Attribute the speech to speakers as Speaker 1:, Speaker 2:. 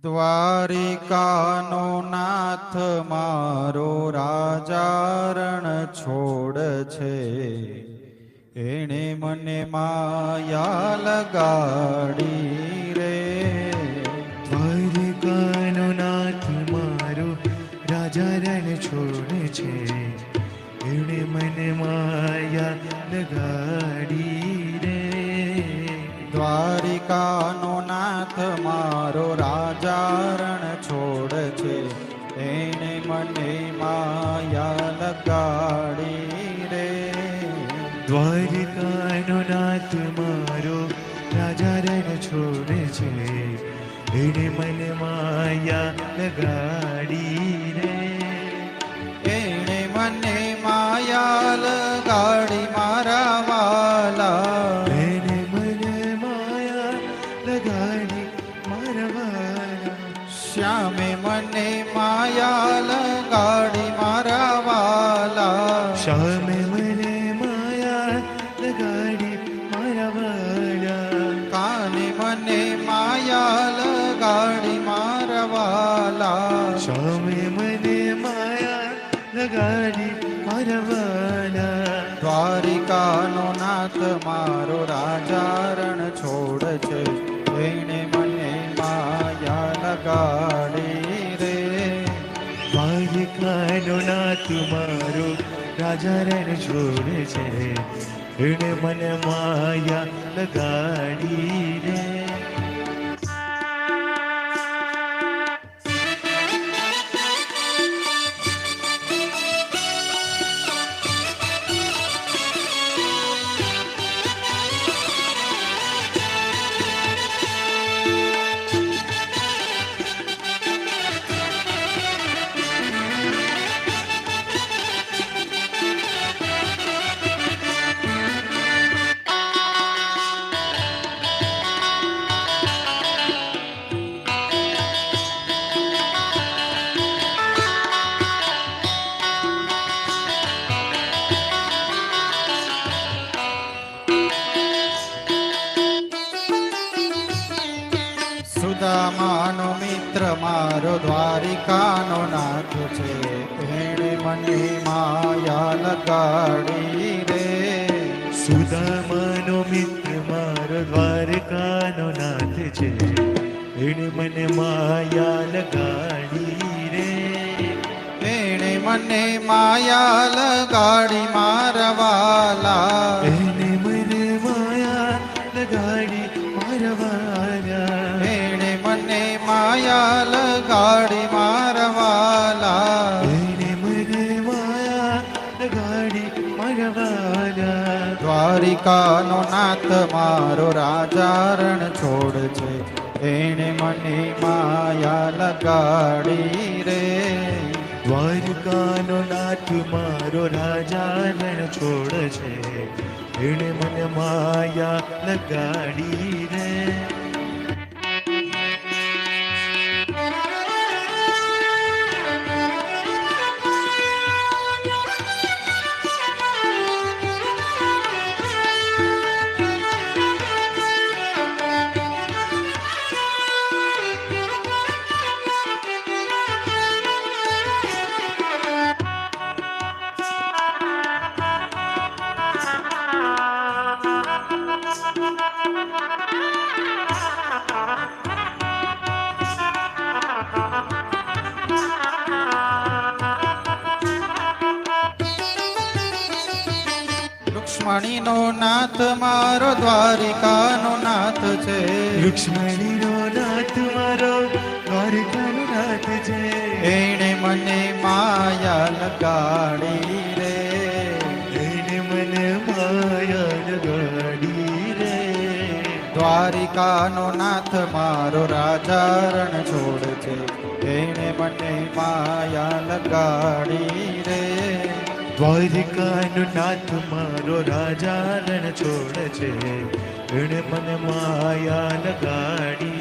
Speaker 1: દ્વારિકાનો નાથ મારો રાજા રણ છોડ છે, એણે મને માયા લગાડી રે.
Speaker 2: દ્વારિકાનો નાથ મારો રાજા રણ છોડ છે, એણે મને માયા લગાડી રે.
Speaker 1: દ્વારિકાનો નાથ મારો રાજા રણ છોડ છે, એણે મને માયા લગાડી રે.
Speaker 2: દ્વારિકાનો નાથ મારો રાજા રણ છોડ છે, એણે મને માયા લગાડી રે.
Speaker 1: એણે મને માયા લગાડી મારા વાલા,
Speaker 2: એને મને માયા લગાડી મારા વાલા.
Speaker 1: શ્યામે મને માયા લગાડી મારા વાલા,
Speaker 2: શ્યામે મને માયા લગાડી મારા વાલા.
Speaker 1: કાને મને માયા લગાડી મારા વાલા,
Speaker 2: શ્યામે મને માયા લગાડી મારા વાલા.
Speaker 1: દ્વારિકાનો નાથ મારો રાજા રણ છોડ છે, એણે મને માયા લગાડી રે.
Speaker 2: દ્વારિકાનો નાથ મારો રાજા રણ છોડ છે, એણે મને માયા લગાડી રે.
Speaker 1: સુદામાનો મિત્ર મારો દ્વારિકાનો નાથ છે, એણે મને માયા લગાડી રે.
Speaker 2: સુદામાનો મિત્ર મારો દ્વારકાનો નાથ છે, એણે મને માયા લગાડી રે.
Speaker 1: એણે મને માયા લગાડી મારા વાલા,
Speaker 2: એને મને માયા લગાડી મારા વાલા.
Speaker 1: એણે મને માયા લગાડી મારા વાલા,
Speaker 2: એને મને માયા લગાડી મારા વાલા.
Speaker 1: દ્વારિકાનો નાથ મારો રાજા રણ છોડ છે, એણે મને માયા લગાડી રે.
Speaker 2: દ્વારકાનો નાથ મારો રાજા રણ છોડ છે, એણે મને માયા લગાડી રે.
Speaker 1: રુક્ષ્મણીનો નાથ મારો દ્વારિકાનો નાથ છે,
Speaker 2: રુક્ષ્મણીનો નાથ મારો દ્વારકાનો નાથ છે,
Speaker 1: એણે મને માયા લગાડી રે.
Speaker 2: એને મને માયા લગાડી રે.
Speaker 1: દ્વારિકાનો નાથ મારો રાજા રણ છોડ છે, એણે મને માયા લગાડી રે.
Speaker 2: દ્વારિકાનો નાથ મારો રાજા રણ છોડ છે, એણે મને માયા લગાડી